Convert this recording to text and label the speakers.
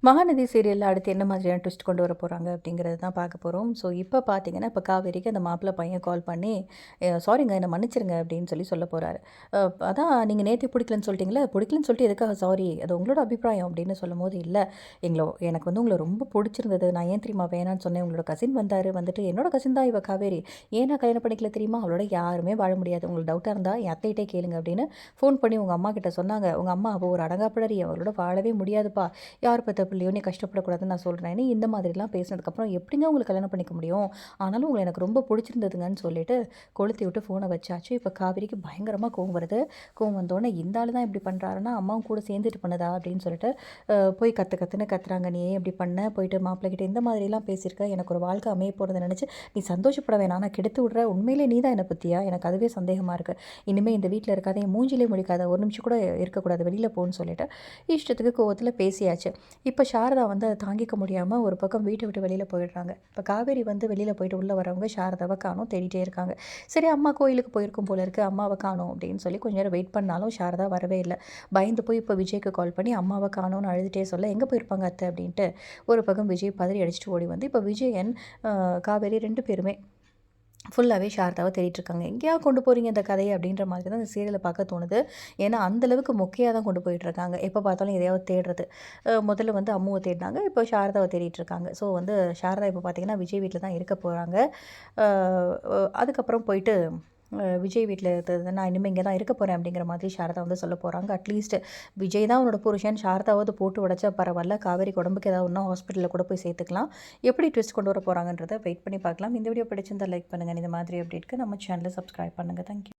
Speaker 1: மகாநதி சீரியலில் அடுத்து என்ன மாதிரியான ட்விஸ்ட் கொண்டு வர போகிறாங்க அப்படிங்கிறது தான் பார்க்க போகிறோம். ஸோ இப்போ பார்த்தீங்கன்னா, இப்போ காவேரிக்கு அந்த மாப்பிள்ளை பையன் கால் பண்ணி, சாரிங்க என்னை மன்னிச்சிருங்க அப்படின்னு சொல்ல போகிறாரு. அதான் நீங்கள் நேத்தே பிடிக்கலன்னு சொல்லிட்டீங்களே, பிடிக்கலன்னு சொல்லிட்டு எதுக்காக சாரி, அது உங்களோட அபிப்பிராயம் அப்படின்னு சொல்லும்போது, இல்லை எனக்கு வந்து உங்களை ரொம்ப பிடிச்சிருந்தது, நான் ஏன் தெரியுமா வேணான்னு சொன்னேன், உங்களோட கசின் வந்தார், வந்துட்டு என்னோட கசின் தான் இவ காவேரி, ஏன் நான் கல்யாணம் பண்ணிக்கல தெரியுமா, அவளோட யாருமே வாழ முடியாது, உங்களுக்கு டவுட்டாக இருந்தால் என் அத்தைகிட்டே கேளுங்க அப்படின்னு ஃபோன் பண்ணி உங்கள் அம்மா கிட்ட சொன்னாங்க. உங்கள் அம்மா அவள் ஒரு அடங்காப்பிடறி, அவளோட வாழவே முடியாதுப்பா, யார் பத்த பிள்ளையோ நீ கஷ்டப்படக்கூடாதுன்னு நான் சொல்கிறேன். நீ இந்த மாதிரிலாம் பேசினதுக்கப்புறம் எப்படிங்க உங்களுக்கு கல்யாணம் பண்ணிக்க முடியும், ஆனாலும் உங்களை எனக்கு ரொம்ப பிடிச்சிருந்ததுங்கன்னு சொல்லிட்டு கொளுத்தி விட்டு ஃபோனை வச்சாச்சு. இப்போ காவிரிக்கு பயங்கரமாக கோவம் வருது. கோவம் வந்தோடனே இந்த ஆள் தான் இப்படி பண்ணுறாருன்னா அம்மாவும் கூட சேர்ந்துட்டு பண்ணுதா அப்படின்னு சொல்லிட்டு போய் கற்றுன்னு கத்துறாங்க. நீ ஏன் இப்படி பண்ண, போயிட்டு மாப்பிள்ளைகிட்ட இந்த மாதிரிலாம் பேசியிருக்க, எனக்கு ஒரு வாழ்க்கை அமைய போகிறத நினச்சி நீ சந்தோஷப்பட வேணாம், நான் கெடுத்து விட்ற, உண்மையிலே நீ தான் என்னை பற்றியா, எனக்கு அதுவே சந்தேகமாக இருக்குது, இனிமேல் இந்த வீட்டில் இருக்காத, என் மூஞ்சிலே முடிக்காத, ஒரு நிமிஷம் கூட இருக்கக்கூடாது, வெளியில் போன்னு சொல்லிட்டு இஷ்டத்துக்கு கோவத்தில் பேசியாச்சு. இப்போ சாரதா வந்து அதை தாங்கிக்க முடியாமல் ஒரு பக்கம் வீட்டை விட்டு வெளியில் போயிடுறாங்க. இப்போ காவேரி வந்து வெளியில் போயிட்டு உள்ளே வரவங்க சாரதாவை காணோம், தேடிட்டே இருக்காங்க. சரி அம்மா கோயிலுக்கு போயிருக்கும் போல இருக்குது, அம்மாவை காணோம் அப்படின்னு சொல்லி கொஞ்ச நேரம் வெயிட் பண்ணாலும் சாரதா வரவே இல்லை. பயந்து போய் இப்போ விஜய்க்கு கால் பண்ணி அம்மாவை காணோன்னு அழுதுகிட்டே சொல்ல, எங்கே போயிருப்பாங்க அத்தை அப்படின்ட்டு ஒரு பக்கம் விஜய் பதறி அடிச்சுட்டு ஓடி வந்து இப்போ விஜயன் காவேரி 2 பேருமே ஃபுல்லாகவே சாரதாவை தேடிட்டுருக்காங்க. எங்கேயா கொண்டு போகிறீங்க இந்த கதையை அப்படின்ற மாதிரி தான் இந்த சீரியலை பார்க்க தோணுது. ஏன்னா அந்தளவுக்கு மொக்கையாக தான் கொண்டு போயிட்டுருக்காங்க. எப்போ பார்த்தாலும் எதையாவது தேடுறது. முதல்ல வந்து அம்முவை தேடினாங்க, இப்போ சாரதாவை தேடிட்டுருக்காங்க. ஸோ வந்து சாரதா இப்போ பார்த்திங்கன்னா விஜய் வீட்டில் தான் இருக்க போகிறாங்க. அதுக்கப்புறம் போயிட்டு விஜய் வீட்டில் இருக்கிறது, நான் இனிமேல் இங்கே தான் இருக்க போகிறேன் அப்படிங்கிற மாதிரி சாரதா வந்து சொல்ல போகிறாங்க. அட்லீஸ்ட் விஜய் தான் உன்னோட புருஷன், சாரதாவது போட்டு உடச்சா பரவாயில்ல, காவேரி உடம்புக்கு ஏதாவது ஒன்றா ஹாஸ்பிட்டலில் கூட போய் சேர்த்துக்கலாம். எப்படி ட்விஸ்ட் கொண்டு வர போகிறாங்கன்றதை வெயிட் பண்ணி பார்க்கலாம். இந்த வீடியோ பிடிச்சிருந்தால் லைக் பண்ணுங்கள். இந்த மாதிரி அப்டேட்க்கு நம்ம சேனலை சப்ஸ்கிரைப் பண்ணுங்கள். தேங்க்யூ.